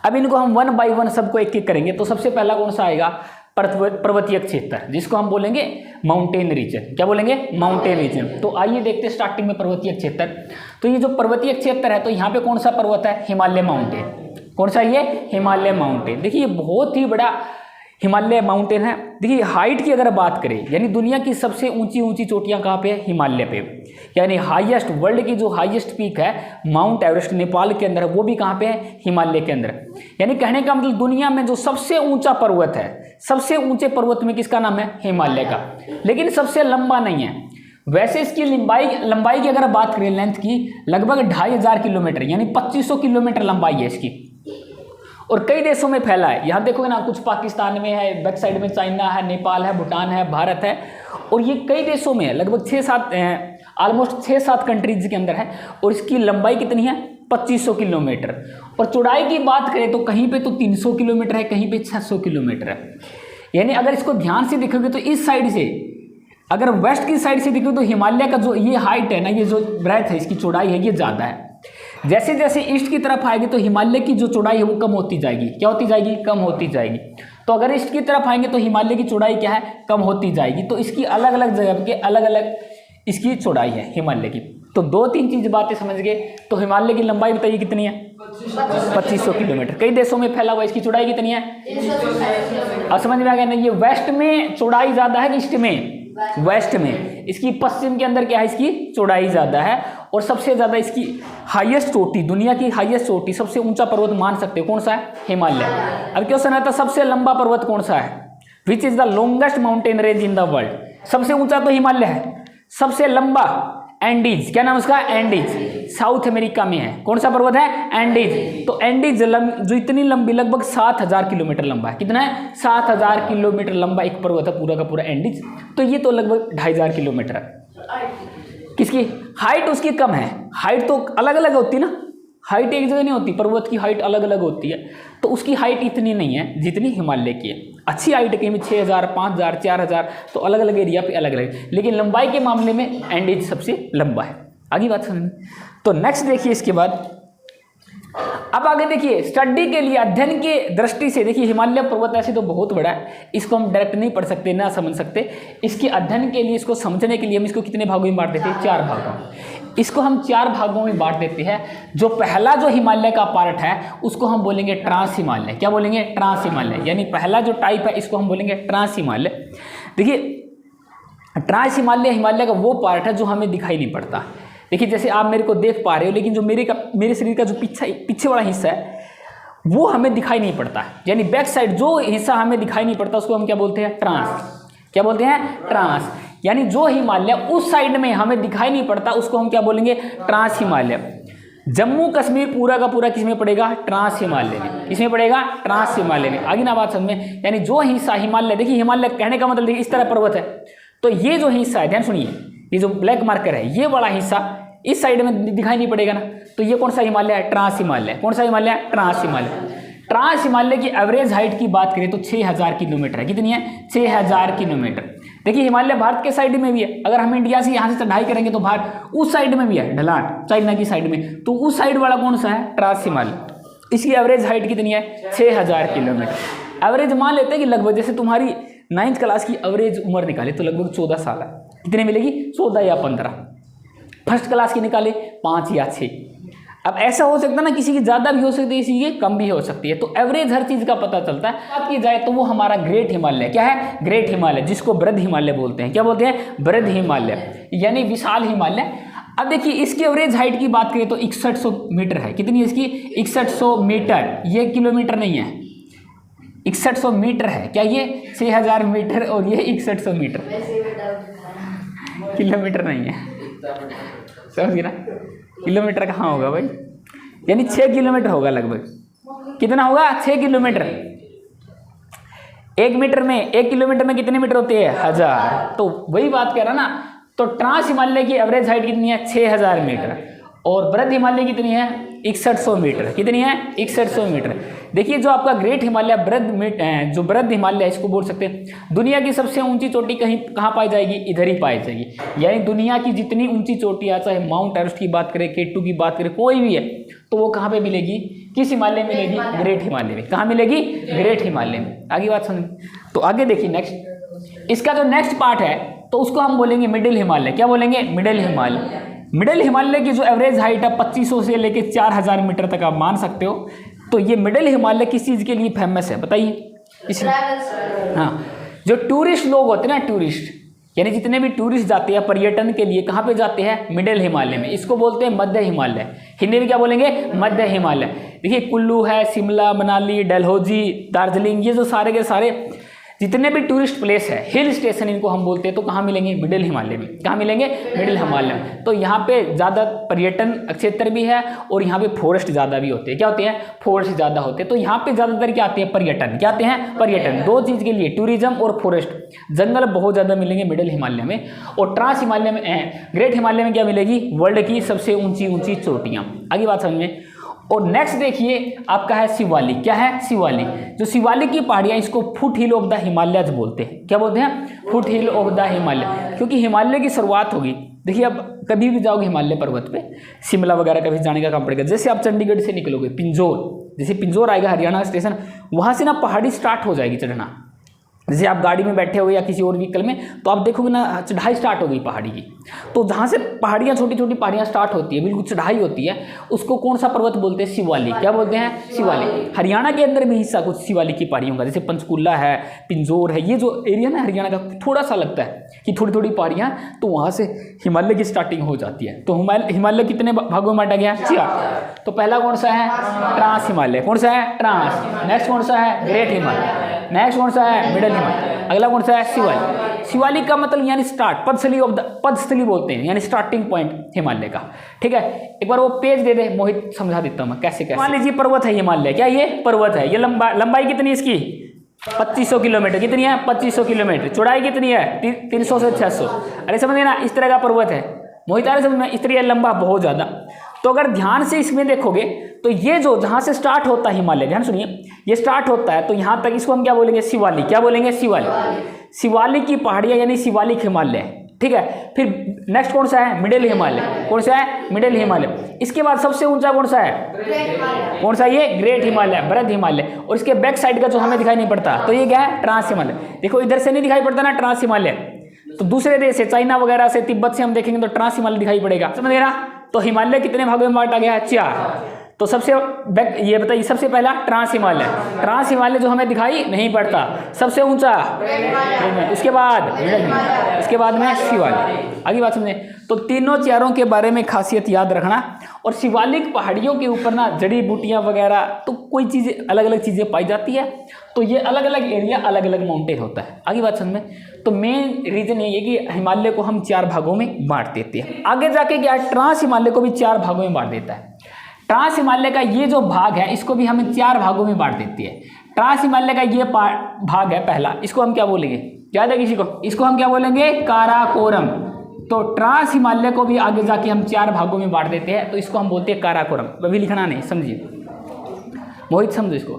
अब इनको हम 1 बाय 1 सबको एक एक करेंगे। तो सबसे पहला कौन सा आएगा, पर्वतीय क्षेत्र, जिसको हम बोलेंगे माउंटेन रीजन। क्या बोलेंगे, माउंटेन रीजन। तो आइए देखते हैं स्टार्टिंग में पर्वतीय क्षेत्र। तो ये जो पर्वतीय क्षेत्र है, तो यहाँ पे कौन सा पर्वत है, हिमालय माउंटेन। कौन सा ये, हिमालय माउंटेन। देखिए ये बहुत ही बड़ा हिमालय माउंटेन है। देखिए हाइट की अगर बात करें, यानी दुनिया की सबसे ऊंची ऊंची चोटियां कहाँ पे है, हिमालय पे। यानी हाईएस्ट, वर्ल्ड की जो हाईएस्ट पीक है माउंट एवरेस्ट नेपाल के अंदर, वो भी कहाँ पे है, हिमालय के अंदर। यानी कहने का मतलब दुनिया में जो सबसे ऊंचा पर्वत है, सबसे ऊंचे पर्वत में किसका नाम है, हिमालय का। लेकिन सबसे लंबा नहीं है। वैसे इसकी लंबाई की अगर बात करें, लेंथ की, लगभग 2500 किलोमीटर, यानी 2500 किलोमीटर लंबाई है इसकी। और कई देशों में फैला है। यहाँ देखोगे ना, कुछ पाकिस्तान में है, बैक साइड में चाइना है, नेपाल है, भूटान है, भारत है, और ये कई देशों में है, लगभग 6-7 ऑलमोस्ट 6-7 कंट्रीज के अंदर है। और इसकी लंबाई कितनी है, 2500 किलोमीटर। और चौड़ाई की बात करें तो कहीं पे तो 300 किलोमीटर है, कहीं पे 600 किलोमीटर है। यानी अगर इसको ध्यान से देखोगे तो इस साइड से, अगर वेस्ट की साइड से देखोगे तो हिमालय का जो ये हाइट है ना, ये जो ब्रेथ है, इसकी चौड़ाई है, ये ज़्यादा है। जैसे जैसे ईस्ट की तरफ आएगी तो हिमालय की जो चौड़ाई है वो कम होती जाएगी। क्या होती जाएगी, कम होती जाएगी। तो अगर ईस्ट की तरफ आएंगे तो हिमालय की चौड़ाई क्या है, कम होती जाएगी। तो इसकी अलग अलग जगह के अलग अलग इसकी चौड़ाई है हिमालय की। तो 2-3 चीज बातें समझ गए। तो हिमालय की लंबाई बताइए कितनी है, 2500 किलोमीटर। कई देशों में फैला हुआ, इसकी चौड़ाई कितनी है, अब समझ में आ गया ना। ये वेस्ट में चौड़ाई ज्यादा है, ईस्ट में, वेस्ट में। इसकी पश्चिम के अंदर क्या है, इसकी चौड़ाई ज्यादा है। और सबसे ज्यादा इसकी हाईएस्ट चोटी, दुनिया की हाईएस्ट चोटी, सबसे ऊंचा पर्वत मान सकते हो, कौन सा है, हिमालय। अब क्वेश्चन आता है सबसे लंबा पर्वत कौन सा है, which is the longest mountain range in the world. सबसे ऊंचा तो हिमालय है, सबसे लंबा एंडीज, क्या नाम उसका, एंडीज, साउथ अमेरिका में है। कौन सा पर्वत है, एंडीज। तो एंडीज जो इतनी लंबी, लगभग 7000 किलोमीटर लंबा है। कितना है, 7000 किलोमीटर लंबा एक पर्वत है, पूरा का पूरा एंडीज। तो ये तो लगभग 2500 किलोमीटर है। किसकी हाइट, उसकी कम है। हाइट तो अलग अलग होती है ना, हाइट एक जगह नहीं होती, पर्वत की हाइट अलग अलग होती है। तो उसकी हाइट इतनी नहीं है जितनी हिमालय की है। अच्छी हाइट कहीं में 6000, 5000, 4000, तो अलग अलग एरिया पे अलग अलग। लेकिन लंबाई के मामले में एंडीज सबसे लंबा है। आगे बात समझ में। तो नेक्स्ट देखिए इसके बाद, अब आगे देखिए स्टडी के लिए, अध्ययन के दृष्टि से देखिए हिमालय पर्वत ऐसे तो बहुत बड़ा है, इसको हम डायरेक्ट नहीं पढ़ सकते, ना समझ सकते। इसके अध्ययन के लिए, इसको समझने के लिए हम इसको कितने भागों में बांट देते हैं, 4 भागों। इसको हम 4 भागों में बांट देते हैं। जो पहला जो हिमालय का पार्ट है उसको हम बोलेंगे ट्रांस हिमालय। क्या बोलेंगे, ट्रांस हिमालय। यानी पहला जो टाइप है इसको हम बोलेंगे ट्रांस हिमालय। देखिए ट्रांस हिमालय, हिमालय का वो पार्ट है जो हमें दिखाई नहीं पड़ता। देखिए जैसे आप मेरे को देख पा रहे हो, लेकिन जो मेरे शरीर का जो पीछे वाला हिस्सा है वो हमें दिखाई नहीं पड़ता। यानी बैक साइड जो हिस्सा हमें दिखाई नहीं पड़ता उसको हम क्या बोलते हैं, ट्रांस। क्या बोलते हैं, ट्रांस। यानी जो हिमालय उस साइड में हमें दिखाई नहीं पड़ता उसको हम क्या बोलेंगे, ट्रांस हिमालय। जम्मू कश्मीर पूरा का पूरा किसमें पड़ेगा, ट्रांस हिमालय में। किसमें पड़ेगा, ट्रांस हिमालय में। आगे ना बात समझ में। यानी जो हिस्सा हिमालय, देखिए हिमालय कहने का मतलब देखिए इस तरह पर्वत है, तो ये जो हिस्सा है, ध्यान सुनिए, ये जो ब्लैक मार्कर है, ये वाला हिस्सा इस साइड में दिखाई नहीं पड़ेगा ना, तो ये कौन सा हिमालय है, ट्रांस हिमालय। कौन सा हिमालय है, ट्रांस हिमालय। ट्रांस हिमालय की एवरेज हाइट की बात करें तो 6000 किलोमीटर है। कितनी है, 6000 किलोमीटर। देखिए हिमालय भारत के साइड में भी है। अगर हम इंडिया से यहाँ से चढ़ाई करेंगे तो भारत उस साइड में भी है, ढलान चाइना की साइड में, तो उस साइड वाला कौन सा है, ट्रांस हिमालय। इसकी एवरेज हाइट कितनी है, 6000 किलोमीटर। एवरेज मान लेते हैं कि लगभग, जैसे तुम्हारी 9th क्लास की एवरेज उम्र निकाले तो लगभग 14 साल है। कितने मिलेगी, 14 या 15। फर्स्ट क्लास की निकाले 5 या 6। अब ऐसा हो सकता है ना, किसी की ज़्यादा भी हो सकती है, किसी की कम भी हो सकती है। तो एवरेज हर चीज़ का पता चलता है। बात की जाए तो वो हमारा ग्रेट हिमालय, क्या है, ग्रेट हिमालय, जिसको बृहद हिमालय बोलते हैं। क्या बोलते हैं, बृहद हिमालय, यानी विशाल हिमालय। अब देखिए इसकी एवरेज हाइट की बात करें तो 6100 मीटर है। कितनी है इसकी, 6100 मीटर। ये किलोमीटर नहीं है, 6100 मीटर है। क्या ये 6000 मीटर और ये 6100 मीटर, किलोमीटर नहीं है। समझ गए ना, किलोमीटर कहाँ होगा भाई, यानी 6 किलोमीटर होगा लगभग। कितना होगा, 6 किलोमीटर। 1 मीटर में, 1 किलोमीटर में कितने मीटर होते हैं, 1000। तो वही बात कह रहा ना। तो ट्रांस हिमालय की एवरेज हाइट कितनी है, 6000 मीटर। और बृहद हिमालय कितनी है, 6100 मीटर। कितनी है? 6100 मीटर। देखिए जो आपका ग्रेट हिमालय जो वृद्ध हिमालय इसको बोल सकते हैं दुनिया की सबसे ऊंची चोटी कहाँ पाई जाएगी? इधर ही पाई जाएगी। यानी दुनिया की जितनी ऊंची चोटी है, चाहे माउंट एवरेस्ट की बात करें, K2 की बात करें, कोई भी है, तो वो कहाँ पे मिलेगी? किस हिमालय में मिलेगी? ग्रेट हिमालय में। कहाँ मिलेगी? ग्रेट हिमालय में। आगे बात समझ। तो आगे देखिए नेक्स्ट, इसका जो नेक्स्ट पार्ट है तो उसको हम बोलेंगे मिडिल हिमालय। क्या बोलेंगे? मिडिल हिमालय। मिडिल हिमालय की जो एवरेज हाइट है 2500 से लेके 4000 मीटर तक आप मान सकते हो। तो ये मिडिल हिमालय किस चीज़ के लिए फेमस है बताइए? हाँ, जो टूरिस्ट लोग होते हैं ना, टूरिस्ट यानी जितने भी टूरिस्ट जाते हैं पर्यटन के लिए, कहाँ पे जाते हैं? मिडिल हिमालय में। इसको बोलते हैं मध्य हिमालय। हिंदी में क्या बोलेंगे? मध्य हिमालय। देखिए कुल्लू है, शिमला, मनाली, डलहौजी, दार्जिलिंग, ये जो सारे के सारे जितने भी टूरिस्ट प्लेस है, हिल स्टेशन इनको हम बोलते हैं, तो कहाँ मिलेंगे? मिडिल हिमालय में। कहाँ मिलेंगे? मिडिल हिमालय में। तो यहाँ पे ज़्यादा पर्यटन क्षेत्र भी है और यहाँ पे फॉरेस्ट ज़्यादा भी होते हैं। क्या होते हैं? फॉरेस्ट ज़्यादा होते हैं। तो यहाँ पे ज़्यादातर क्या आते हैं? पर्यटन। क्या आते हैं? पर्यटन। दो चीज़ के लिए, टूरिज्म और फॉरेस्ट। जंगल बहुत ज़्यादा मिलेंगे मिडिल हिमालय में। और ट्रांस हिमालय में, ग्रेट हिमालय में क्या मिलेगी? वर्ल्ड की सबसे ऊँची चोटियाँ। आगे बात समझ में। और नेक्स्ट देखिए आपका है शिवालिक। क्या है? शिवालिक। जो शिवालिक की पहाड़ियाँ, इसको foot hill of the Himalayas बोलते हैं। क्या बोलते हैं? Foot hill of the Himalaya. क्योंकि हिमालय की शुरुआत होगी, देखिए अब कभी भी जाओगे हिमालय पर्वत पे, शिमला वगैरह कभी जाने का काम पड़ेगा। जैसे आप चंडीगढ़ से निकलोगे, पिंजौर, जैसे पिंजौर आएगा हरियाणा स्टेशन, वहाँ से ना पहाड़ी स्टार्ट हो जाएगी चढ़ना। जैसे आप गाड़ी में बैठे हो या किसी और व्हीकल में, तो आप देखोगे ना चढ़ाई स्टार्ट हो गई पहाड़ी की। तो जहाँ से पहाड़ियाँ, छोटी छोटी पहाड़ियाँ स्टार्ट होती है, बिल्कुल चढ़ाई होती है, उसको कौन सा पर्वत बोलते हैं? शिवालिक। क्या बोलते हैं? शिवालिक। हरियाणा के अंदर भी हिस्सा कुछ शिवालिक की पहाड़ियों का, जैसे पंचकुला है, पिंजौर है, ये जो एरिया ना हरियाणा का थोड़ा सा लगता है कि थोड़ी थोड़ी पहाड़ियाँ, तो वहाँ से हिमालय की स्टार्टिंग हो जाती है। तो हिमालय कितने भागों में बांटा गया? 4। तो पहला कौन सा है? ट्रांस हिमालय। कौन सा है? ट्रांस। नेक्स्ट कौन सा है? ग्रेट हिमालय। नेक्स्ट कौन सा है? मिडिल हिमालय। अगला कौन सा है? शिवालिक। शिवालिक का मतलब यानी स्टार्ट, पदस्थली बोलते हैं, यानी स्टार्टिंग पॉइंट हिमालय का। ठीक है, एक बार वो पेज दे दे, मोहित समझा देता हूँ मैं कैसे कैसे। मान लीजिए पर्वत है हिमालय। क्या ये पर्वत है? ये लंबाई कितनी है इसकी? 2500 किलोमीटर। कितनी है? 2500 किलोमीटर। चौड़ाई कितनी है? 300 से 600। अरे समझ गए ना, इस तरह का पर्वत है। मोहित आ रहा समझ में? इस तरह लंबा बहुत ज़्यादा। तो अगर ध्यान से इसमें देखोगे तो ये जो जहाँ से स्टार्ट होता है हिमालय, ध्यान सुनिए, ये स्टार्ट होता है तो यहाँ तक, इसको हम क्या बोलेंगे? शिवालिक। क्या बोलेंगे? शिवालिक। शिवालिक की पहाड़ियाँ यानी शिवालिक हिमालय। ठीक है, फिर नेक्स्ट कौन सा है? मिडिल हिमालय। कौन सा है? मिडिल हिमालय। इसके बाद सबसे ऊंचा कौन सा है? कौन सा? ये ग्रेट हिमालय, वृद्ध हिमालय। और इसके बैक साइड का जो हमें दिखाई नहीं पड़ता, तो ये क्या है? ट्रांस हिमालय। देखो इधर से नहीं दिखाई पड़ता ना ट्रांस हिमालय, तो दूसरे देश से, चाइना वगैरह से, तिब्बत से हम देखेंगे तो ट्रांस हिमालय दिखाई पड़ेगा। समझ गए ना? तो हिमालय कितने भागों में बांटा गया है? 4। तो सबसे ये बताइए, सबसे पहला ट्रांस हिमालय। ट्रांस हिमालय जो हमें दिखाई नहीं पड़ता, सबसे ऊंचा, इसके बाद में शिवालिक। आगे बात समझे। तो तीनों चारों के बारे में खासियत याद रखना। और शिवालिक पहाड़ियों के ऊपर ना जड़ी बूटियां वगैरह, तो कोई चीज़ें अलग अलग चीज़ें पाई जाती है। तो ये अलग अलग एरिया, अलग अलग माउंटेन होता है। आगे बात समझ में। तो मेन रीजन ये है कि हिमालय को हम 4 भागों में बांट देते हैं। आगे जाके क्या, ट्रांस हिमालय को भी 4 भागों में बांट देता है। ट्रांस हिमालय का ये जो भाग है, इसको भी हमें 4 भागों में बांट देती है। ट्रांस हिमालय का ये भाग है पहला, इसको हम क्या बोलेंगे? याद है किसी को? इसको हम क्या बोलेंगे? काराकोरम। तो ट्रांस हिमालय को भी आगे जाके हम 4 भागों में बांट देते हैं, तो इसको हम बोलते हैं काराकोरम। अभी लिखना नहीं, समझिए, मोहित समझो इसको।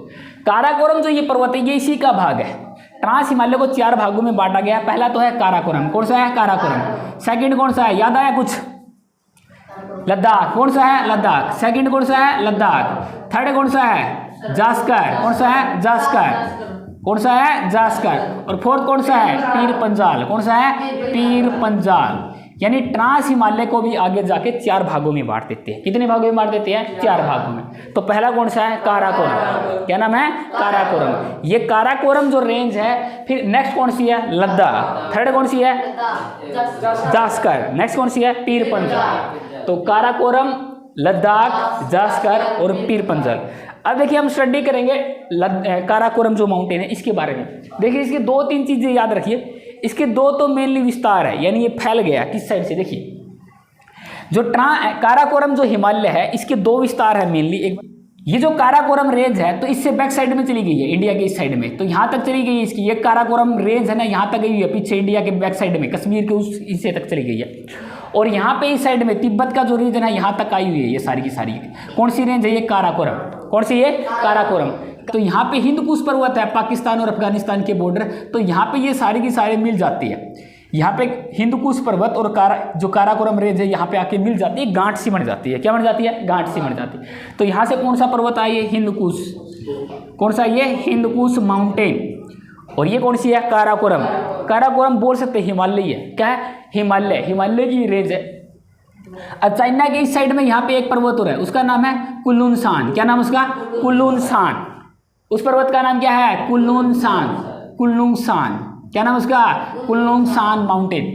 काराकोरम जो ये पर्वत है, ये इसी का भाग है। ट्रांस हिमालय को 4 भागों में बांटा गया। पहला तो है काराकोरम। कौन सा है? काराकोरम। सेकंड कौन सा है? याद आया कुछ? लद्दाख। कौन सा है? लद्दाख। सेकंड कौन सा है? लद्दाख। थर्ड कौन सा है? जास्कर। कौन सा है? जास्कर। कौन सा है? जास्कर। और फोर्थ कौन सा है? पीर पंजाल। कौन सा है? पीर पंजाल। यानी ट्रांस हिमालय को भी आगे जाके 4 भागों में बांट देते हैं। कितने भागों में बांट देते हैं? 4 भागों में। तो पहला कौन सा है? काराकोरम। क्या नाम है? काराकोरम। ये काराकोरम जो रेंज है। फिर नेक्स्ट कौन सी है? लद्दाख। थर्ड कौन सी है? जास्कर। नेक्स्ट कौन सी है? पीर पंजाल। तो काराकोरम, लद्दाख, जास्कर और पीर पंजाल। अब देखिए हम स्टडी करेंगे काराकोरम जो माउंटेन है इसके बारे में। देखिए इसकी 2-3 चीजें याद रखिए। इसके 2 तो मेनली विस्तार है, यानी ये फैल गया किस साइड से। देखिए जो काराकोरम जो हिमालय है, इसके 2 विस्तार है मेनली। एक ये जो काराकोरम रेंज है, तो इससे बैक साइड में चली गई है, इंडिया के इस साइड में, तो यहाँ तक चली गई है इसकी। ये काराकोरम रेंज है ना, यहाँ तक गई है, पीछे इंडिया के बैक साइड में, कश्मीर के उस हिस्से तक चली गई है। और यहाँ पे इस साइड में तिब्बत का जो रीजन है यहाँ तक आई हुई है ये सारी की सारी। कौन सी रेंज है ये? काराकोरम। कौन सी ये? काराकोरम। तो यहाँ पे हिंदकुश पर्वत है, पाकिस्तान और अफगानिस्तान के बॉर्डर, तो यहाँ पे ये सारी की सारी मिल जाती है। यहाँ पे हिंदकुश पर्वत और जो काराकोरम रेंज है यहाँ पे आके मिल जाती है, गांठ सी बन जाती है। क्या बन जाती है? गांठ सी बन जाती है। तो यहाँ से कौन सा पर्वत आया? ये हिंदकुश। कौन सा? ये हिंदकुश माउंटेन। और ये कौन सी है? काराकोरम। काराकोरम बोल सकते हैं हिमालय है। क्या है? हिमालय। हिमालय की रेंज है। अब चाइना के इस साइड में यहाँ पे एक पर्वत और है, उसका नाम है कुलुनशान। क्या नाम उसका? कुलुनशान। उस पर्वत का नाम क्या है? कुलुनशान। कुलुनशान। क्या नाम उसका? कुलुनशान माउंटेन।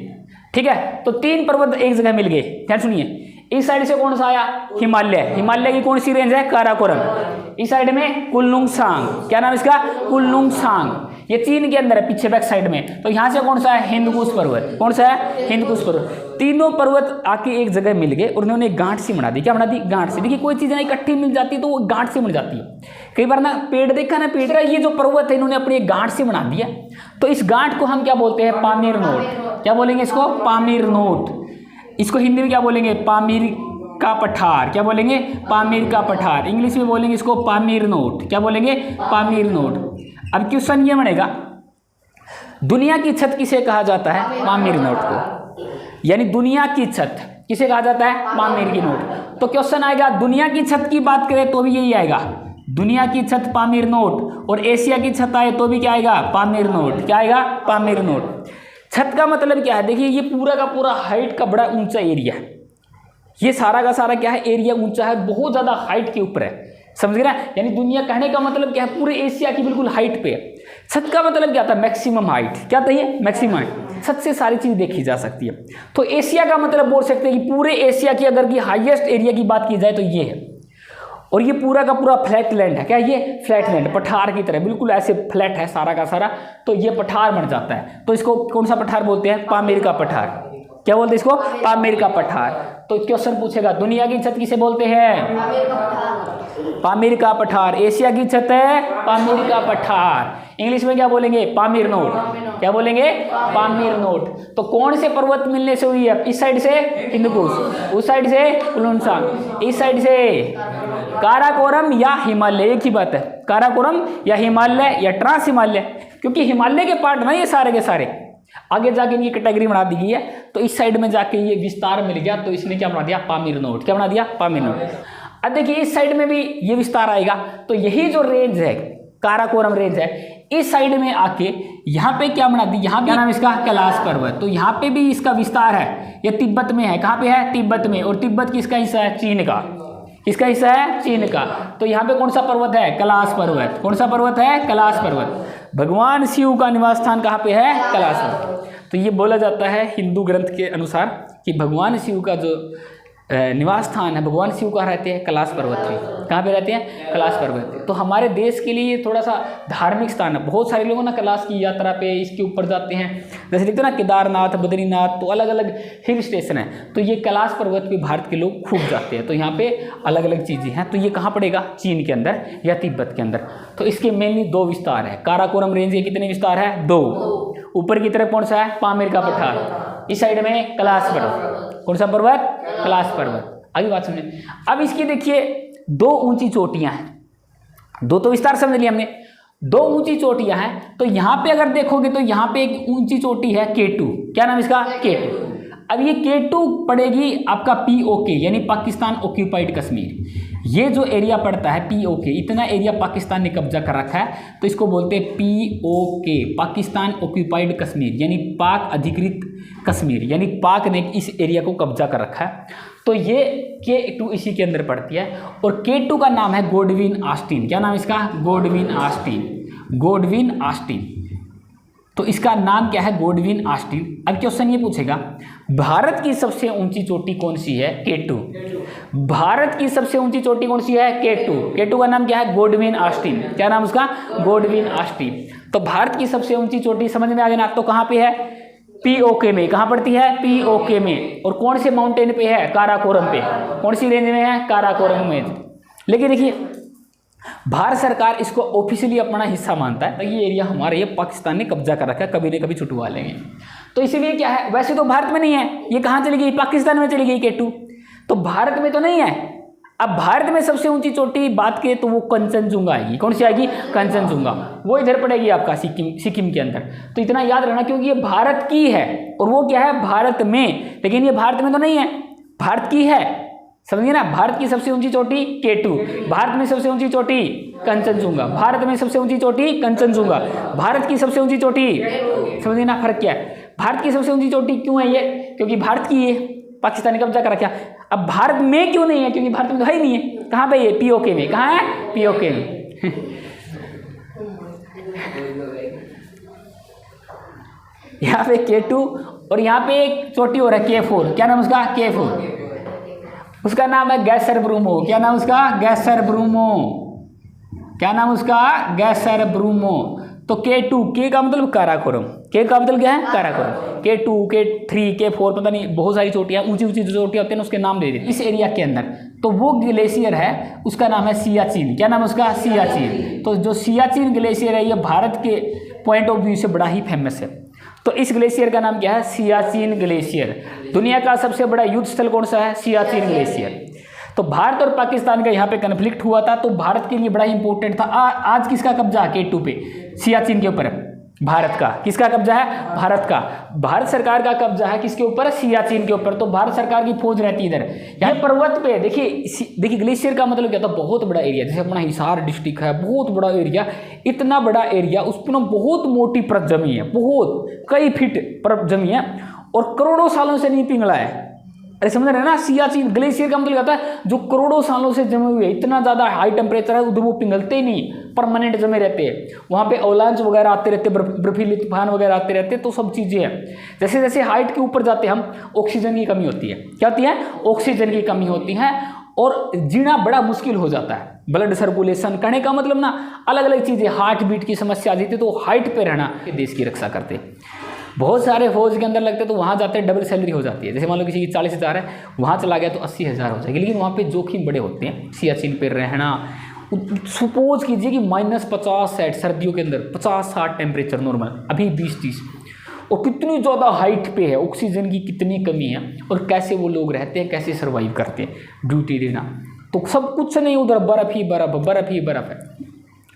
ठीक है, तो 3 पर्वत एक जगह मिल गए। ध्यान सुनिए, इस साइड से कौन सा आया? हिमालय। हिमालय की कौन सी रेंज है? काराकोरम। इस साइड में कुलुनशान। क्या नाम इसका? कुलुनशान। ये चीन के अंदर है, पीछे बैक साइड में। तो यहाँ से कौन सा है? हिंदकुश पर्वत। कौन सा है? हिंदकुश पर्वत। तीनों पर्वत आके एक जगह मिल गए और उन्होंने गांठ सी बना दी। क्या बना दी? गांठ सी। देखिए कोई चीज़ ना इकट्ठी मिल जाती है तो वो गांठ से बन जाती है। कई बार ना पेड़ देखा ना, पेड़ का ये जो पर्वत है इन्होंने अपनी एक गांठ से बना दिया, तो इस गांठ को हम क्या बोलते हैं? Pamir knot. क्या बोलेंगे इसको? Pamir knot. इसको हिंदी में क्या बोलेंगे? पामीर का पठार। क्या बोलेंगे? पामीर का पठार। इंग्लिश में बोलेंगे इसको पामीर नोट। क्या बोलेंगे? Pamir knot. अब क्वेश्चन ये बनेगा, दुनिया की छत किसे कहा जाता है? पामीर नोट को। यानी दुनिया की छत किसे कहा जाता है? पामीर की नोट। तो क्वेश्चन आएगा, दुनिया की छत की बात करें तो भी यही आएगा, दुनिया की छत पामीर नोट। और एशिया की छत आए तो भी क्या आएगा? Pamir knot. क्या आएगा? Pamir knot. छत का मतलब क्या है? देखिए ये पूरा का पूरा हाइट का बड़ा ऊंचा एरिया है। ये सारा का सारा क्या है? एरिया ऊंचा है, बहुत ज्यादा हाइट के ऊपर है। समझ गए ना? यानी दुनिया कहने का मतलब क्या है? पूरे एशिया की बिल्कुल हाइट पे है। छत का मतलब क्या था? Maximum height. क्या था ये? Maximum height. छत से सारी चीज देखी जा सकती है। तो एशिया का मतलब बोल सकते हैं कि पूरे एशिया की अगर की हाईएस्ट एरिया की बात की जाए तो ये है। और ये पूरा का पूरा फ्लैट लैंड है। क्या ये? फ्लैट लैंड, पठार की तरह बिल्कुल ऐसे फ्लैट है सारा का सारा, तो ये पठार बन जाता है। तो इसको कौन सा पठार बोलते हैं? पामीर का पठार। क्या बोलते हैं इसको? पामीर का पठार। तो क्वेश्चन पूछेगा, दुनिया की छत किसे बोलते हैं? पामीर का पठार। एशिया की छत है पामीर का पठार। इंग्लिश में क्या बोलेंगे? Pamir knot. क्या बोलेंगे? Pamir knot. तो कौन से पर्वत मिलने से हुई है? इस साइड से हिंदकुश, उस साइड से कुलुनशान, इस साइड से काराकोरम या हिमालय। एक ही बात है, काराकोरम या हिमालय या ट्रांस हिमालय, क्योंकि हिमालय के पार्ट ना ये सारे के सारे। आगे जाके इनकी कैटेगरी बना दी गई है, तो इस साइड में जाके ये विस्तार मिल गया, तो इसने क्या बना दिया? Pamir knot. क्या बना दिया? Pamir knot. अब देखिए इस साइड में भी ये विस्तार आएगा, तो यही जो रेंज है काराकोरम रेंज है, इस साइड में आके यहाँ पे क्या बना दी? यहाँ क्या नाम इसका? कैलाश पर्वत। तो यहाँ पे भी इसका विस्तार है, ये तिब्बत में है। कहाँ पे है? तिब्बत में। और तिब्बत किसका हिस्सा है? चीन का। किसका हिस्सा है? चीन का। तो यहाँ पे कौन सा पर्वत है? कैलाश पर्वत। कौन सा पर्वत है? कैलाश पर्वत। भगवान शिव का निवास स्थान कहाँ पे है? कैलाश पर्वत। तो ये बोला जाता है हिंदू ग्रंथ के अनुसार कि भगवान शिव का जो निवास स्थान है, भगवान शिव कहाँ रहते हैं? कैलाश पर्वत पे। कहाँ पे रहते हैं? कैलाश पर्वत पे। तो हमारे देश के लिए थोड़ा सा धार्मिक स्थान है। बहुत सारे लोग ना कैलाश की यात्रा पे इसके ऊपर जाते हैं, जैसे देखते हैं ना केदारनाथ, बद्रीनाथ, तो अलग अलग हिल स्टेशन है। तो ये कैलाश पर्वत पे भारत के लोग खूब जाते हैं। तो यहाँ पे अलग अलग चीज़ें हैं। तो ये कहाँ पड़ेगा? चीन के अंदर या तिब्बत के अंदर। तो इसके मेनली 2 विस्तार है। काराकोरम रेंज के कितने विस्तार है? 2। ऊपर की तरफ कौन सा है? पामीर का पठार। इस साइड में कैलाश पर्वत। कौन सा पर्वत? कैलाश पर्वत। आगे बात समझे। अब इसकी देखिए 2 ऊंची चोटियां हैं। 2 तो विस्तार समझ लिया हमने, 2 ऊंची चोटियां हैं। तो यहाँ पे अगर देखोगे तो यहाँ पे एक ऊंची चोटी है K2। क्या नाम इसका? K2। अब ये K2 पड़ेगी आपका POK यानी पाकिस्तान ऑक्यूपाइड कश्मीर। ये जो एरिया पड़ता है POK, इतना एरिया पाकिस्तान ने कब्जा कर रखा है, तो इसको बोलते हैं POK, पाकिस्तान ऑक्यूपाइड कश्मीर, यानी पाक अधिकृत कश्मीर, यानी पाक ने इस एरिया को कब्जा कर रखा है। तो ये K2 इसी के अंदर पड़ती है। और K2 का नाम है गोडविन ऑस्टिन। क्या नाम इसका? Godwin Austin. Godwin Austin. तो इसका नाम क्या है? Godwin Austin. अब क्वेश्चन ये पूछेगा, भारत की सबसे ऊंची चोटी कौन सी है? K2। भारत की सबसे ऊंची चोटी कौन सी है? K2। K2 का नाम क्या है? Godwin Austin. क्या नाम उसका? Godwin Austin. तो भारत की सबसे ऊंची चोटी समझ में आ गया ना? तो कहाँ पे है? POK में। कहाँ पड़ती है? POK में। और कौन से माउंटेन पे है? काराकोरम पे। कौन सी रेंज में है? काराकोरम में। लेकिन देखिए भारत सरकार इसको ऑफिशियली अपना हिस्सा मानता है, तो ये एरिया हमारा, ये पाकिस्तान ने कब्जा कर रखा है, कभी न कभी छुटवा लेंगे। तो इसीलिए क्या है, वैसे तो भारत में नहीं है, ये कहाँ चली गई, पाकिस्तान में चली गई K2, तो भारत में तो नहीं है। अब भारत में सबसे ऊंची चोटी बात करें तो वो कंचनजुंगा आएगी। कौन सी आएगी, कंचनजुंगा, वो इधर पड़ेगी आपका सिक्किम के अंदर। तो इतना याद रखना क्योंकि ये भारत की है और वो क्या है, भारत में, लेकिन ये भारत में तो नहीं है, भारत की है, समझिए ना। भारत की सबसे ऊंची चोटी K2, भारत में सबसे ऊंची चोटी कंचनजुंगा, भारत में सबसे ऊंची चोटी कंचनजुंगा, भारत की सबसे ऊंची चोटी, समझिए ना फर्क क्या है। भारत की सबसे ऊंची चोटी क्यों है ये, क्योंकि भारत की है, पाकिस्तान ने कब्जा कर रखा। अब भारत में क्यों नहीं है, क्योंकि भारत में तो है ही नहीं है। कहाँ पे ये, POK में, कहाँ है, POK में। यहाँ पे K2 और यहाँ पे एक चोटी हो रहा है K4, क्या नाम उसका, K4, उसका नाम है गैसर ब्रूमो। क्या नाम उसका, गैसर ब्रूमो, क्या नाम उसका, गैसर ब्रूमो। तो K2, K का मतलब काराकोरम, K का मतलब क्या है, काराकोरम, K2, K3, K4, पता नहीं बहुत सारी चोटियां, ऊंची ऊंची जो चोटियां होती हैं उसके नाम दे देते इस एरिया के अंदर। तो वो ग्लेशियर है, उसका नाम है सियाचिन। क्या नाम है उसका, सियाचिन। तो जो सियाचिन ग्लेशियर है ये भारत के पॉइंट ऑफ व्यू से बड़ा ही फेमस है। तो इस ग्लेशियर का नाम क्या है, सियाचिन ग्लेशियर। दुनिया का सबसे बड़ा युद्ध स्थल कौन सा है, सियाचिन ग्लेशियर। तो भारत और पाकिस्तान का यहाँ पे कन्फ्लिक्ट हुआ था, तो भारत के लिए बड़ा इंपॉर्टेंट था। आज किसका कब्जा है K2 पे, सियाचिन के ऊपर, भारत का। किसका कब्जा है, भारत का। भारत सरकार का कब्जा है किसके ऊपर, सियाचिन के ऊपर। तो भारत सरकार की फौज रहती है इधर, यहाँ पर्वत पे। देखिए ग्लेशियर का मतलब क्या था, बहुत बड़ा एरिया, जैसे अपना हिसार डिस्ट्रिक्ट है, बहुत बड़ा एरिया, इतना बड़ा एरिया, उस पर बहुत मोटी परत जमी है, बहुत कई फीट परत जमी है और करोड़ों सालों से नहीं पिघला है। अरे समझ रहे हैं ना, सियाचिन ग्लेशियर का मतलब होता है जो करोड़ों सालों से जमे हुए, इतना ज़्यादा हाई टेम्परेचर है, उधर वो पिघलते ही नहीं, परमानेंट जमे रहते हैं। वहाँ पे अवलांच वगैरह आते रहते, बर्फीले तूफान वगैरह आते रहते, तो सब चीज़ें हैं। जैसे जैसे हाइट के ऊपर जाते हम, ऑक्सीजन की कमी होती है। क्या होती है, ऑक्सीजन की कमी होती है और जीना बड़ा मुश्किल हो जाता है। ब्लड सर्कुलेशन करने का मतलब ना, अलग अलग चीज़ें, हार्ट बीट की समस्या आ जाती है, तो हाइट पे रहना देश की रक्षा करते। बहुत सारे फौज के अंदर लगते तो वहाँ जाते डबल सैलरी हो जाती है। जैसे मान लो किसी की 40,000 है, वहाँ चला गया तो 80,000 हो जाएगी, लेकिन वहाँ पे जोखिम बड़े होते हैं। सियाचिन पे रहना, सपोज कीजिए कि -50 सर्दियों के अंदर 50-60 टेम्परेचर नॉर्मल, अभी 20-30, और कितनी ज़्यादा हाइट पे है, ऑक्सीजन की कितनी कमी है, और कैसे वो लोग रहते हैं, कैसे सर्वाइव करते हैं, ड्यूटी देना, तो सब कुछ नहीं, उधर बर्फ़ ही बर्फ़, बर्फ़ ही बर्फ़ है,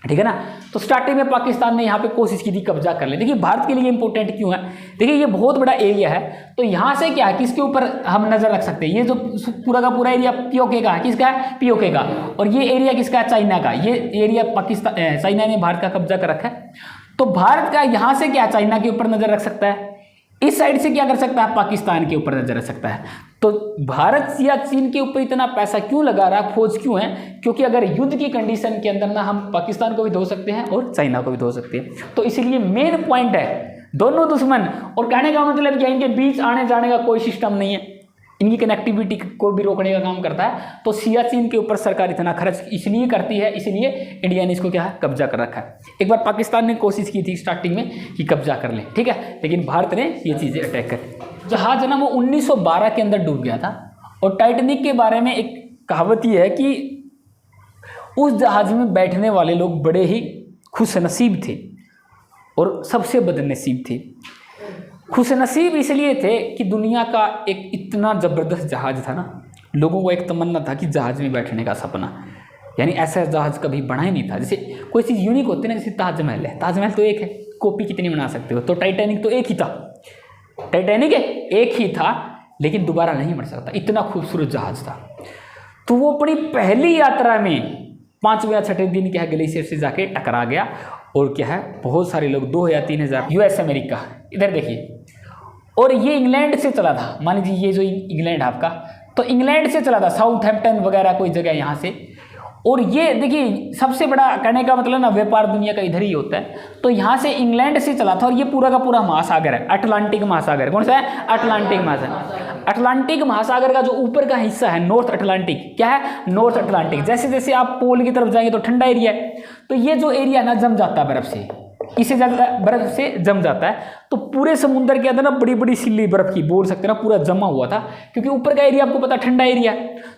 ठीक है ना। तो स्टार्टिंग में पाकिस्तान ने यहाँ पे कोशिश की थी कब्जा कर ले। देखिए भारत के लिए इंपॉर्टेंट क्यों है, देखिए ये बहुत बड़ा एरिया है, तो यहाँ से क्या है, किसके ऊपर हम नजर रख सकते हैं, ये जो पूरा का पूरा एरिया POK का है, किसका है, POK का, और ये एरिया किसका है, चाइना का। ये एरिया पाकिस्तान, चाइना ने भारत का कब्जा कर रखा है, तो भारत का यहाँ से क्या चाइना के ऊपर नजर रख सकता है, इस साइड से क्या कर सकता है, पाकिस्तान के ऊपर नजर रख सकता है। तो भारत सियाचिन के ऊपर इतना पैसा क्यों लगा रहा, फौज क्यों है, क्योंकि अगर युद्ध की कंडीशन के अंदर ना हम पाकिस्तान को भी धो सकते हैं और चाइना को भी धो सकते हैं। तो इसलिए मेन पॉइंट है दोनों दुश्मन, और कहने का मतलब क्या, इनके बीच आने जाने का कोई सिस्टम नहीं है, इनकी कनेक्टिविटी को भी रोकने का काम करता है। तो सियाचिन के ऊपर सरकार इतना खर्च इसलिए करती है, इसलिए इंडिया ने इसको क्या है, कब्जा कर रखा है। एक बार पाकिस्तान ने कोशिश की थी स्टार्टिंग में कि कब्जा कर ले, ठीक है, लेकिन भारत ने ये चीज़ें अटैक कर। जहाज है ना वो 1912 के अंदर डूब गया था, और टाइटैनिक के बारे में एक कहावत ये है कि उस जहाज में बैठने वाले लोग बड़े ही खुश नसीब थे और सबसे बदनसीब थे। खुश नसीब इसलिए थे कि दुनिया का एक इतना ज़बरदस्त जहाज था ना, लोगों को एक तमन्ना था कि जहाज में बैठने का सपना, यानी ऐसा जहाज कभी बना ही नहीं था। जैसे कोई चीज़ यूनिक होती है ना, जैसे ताजमहल है, ताजमहल तो एक है, कॉपी कितनी बना सकते हो, तो टाइटैनिक तो एक ही था, टाइटैनिक एक ही था, लेकिन दोबारा नहीं बन सकता, इतना खूबसूरत जहाज था। तो वो अपनी पहली यात्रा में 5वें या 6वें दिन क्या है, ग्लेशियर से जाके टकरा गया, और क्या है, बहुत सारे लोग 2 या 3,000 US अमेरिका, इधर देखिए, और ये इंग्लैंड से चला था। मान लीजिए ये जो इंग्लैंड है आपका, तो इंग्लैंड से चला था, साउथहैम्पटन वगैरह कोई जगह यहाँ से। और ये देखिए सबसे बड़ा कहने का मतलब ना, व्यापार दुनिया का इधर ही होता है। तो यहाँ से इंग्लैंड से चला था, और ये पूरा का पूरा महासागर है, अटलांटिक महासागर। कौन सा है, अटलांटिक महासागर। अटलांटिक महासागर का जो ऊपर का हिस्सा है नॉर्थ अटलांटिक, क्या है, नॉर्थ अटलांटिक। जैसे जैसे आप पोल की तरफ जाएंगे तो ठंडा एरिया है, तो ये जो एरिया ना जम जाता है बर्फ से, इसे ज़्यादा बर्फ से जम जाता है। तो तो पूरे समुद्र के अंदर ना बड़ी बड़ी सिल्ली बर्फ की, बोल सकते हैं ना, पूरा जमा हुआ था, क्योंकि ऊपर का एरिया आपको पता ठंडा एरिया।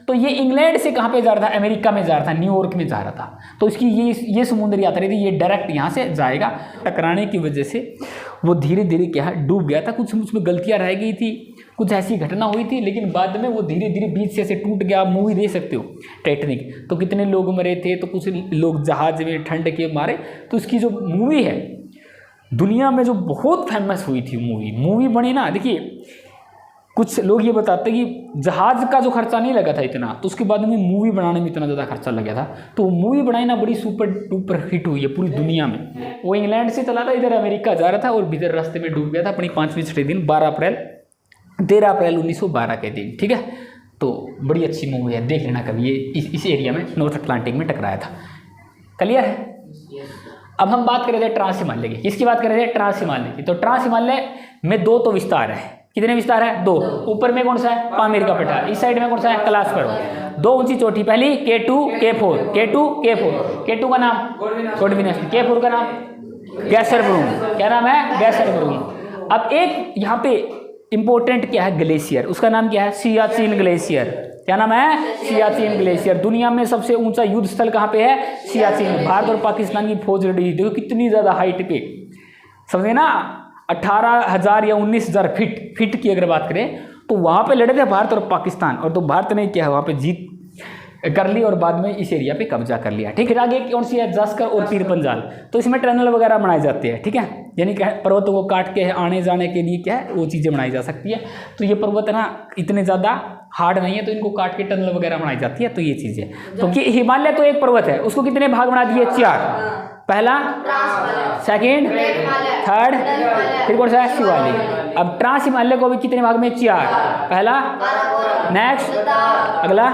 तो ये इंग्लैंड से कहाँ पे जा रहा था, अमेरिका में जा रहा था, न्यूयॉर्क में जा रहा था। तो इसकी ये समुद्र यात्रा थी, ये डायरेक्ट यहाँ से जाएगा। टकराने की वजह से वो धीरे धीरे क्या डूब गया था, कुछ उसमें गलतियाँ रह गई थी, कुछ ऐसी घटना हुई थी, लेकिन बाद में वो धीरे धीरे बीच से ऐसे टूट गया। आप मूवी देख सकते हो टाइटैनिक, तो कितने लोग मरे थे, तो कुछ लोग जहाज में ठंड के मारे। तो इसकी जो मूवी है दुनिया में जो बहुत फेमस हुई थी, मूवी बनी ना, देखिए कुछ लोग ये बताते हैं कि जहाज का जो खर्चा नहीं लगा था इतना, तो उसके बाद में मूवी बनाने में इतना ज़्यादा खर्चा लगा था। तो मूवी बनाई ना, बड़ी सुपर डुपर हिट हुई है पूरी दुनिया में। वो इंग्लैंड से चला था, इधर अमेरिका जा रहा था और इधर रास्ते में डूब गया था अपनी 5वीं छठे दिन 13 अप्रैल 1912 के दिन, ठीक है। तो बड़ी अच्छी मूवी है, देख लेना कभी। ये इस एरिया में नॉर्थ अटलांटिक में टकराया था। क्लियर है। अब हम बात कर रहे थे ट्रांस हिमालय की। किसकी बात कर रहे थे, ट्रांस हिमालय की। तो ट्रांस हिमालय में 2 तो विस्तार है। कितने विस्तार है, 2। ऊपर में कौन सा है, पामीर का पठार। इस साइड में कौन सा है, कैलाश पर्वत। 2 ऊंची चोटी, पहली K2 K4, K2 का नाम गोडविनस, K4 का नाम गैसरब्रूम। क्या नाम है, गैसरब्रूम। अब एक यहाँ पे इंपॉर्टेंट क्या है, ग्लेशियर, उसका नाम क्या है, सियाचिन ग्लेशियर। क्या नाम है, सियाचिन ग्लेशियर। दुनिया में सबसे ऊंचा युद्ध स्थल कहाँ पे है, सियाचिन। भारत और पाकिस्तान की फौज लड़ी, देखो कितनी ज्यादा हाइट पे, समझे ना, 18,000 या 19,000 फीट की अगर बात करें, तो वहां पे लड़े थे भारत और पाकिस्तान। और तो भारत ने क्या है वहां पे जीत कर ली और बाद में इस एरिया पे कब्जा कर लिया, ठीक है। आगे कौन सी है, जास्कर और पीर पंजाल। तो इसमें टनल वगैरह बनाए जाते हैं, ठीक है, यानी कि पर्वतों को काट के आने जाने के लिए क्या है वो चीज़ें बनाई जा सकती है। तो ये पर्वत ना इतने ज़्यादा हार्ड नहीं है, तो इनको काट के टनल वगैरह बनाई जाती है। तो ये चीज़ें, तो हिमालय तो एक पर्वत है, उसको कितने भाग बना दिए, 4। पहला, सेकंड, थर्ड, फिर कौन सा है, शिवालिक। अब ट्रांस हिमालय को भी कितने भाग में, 4। पहला, नेक्स्ट, अगला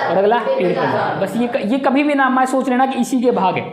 और अगला पीर पंजाल। बस ये कभी भी ना मैं सोच लेना कि इसी के भाग है।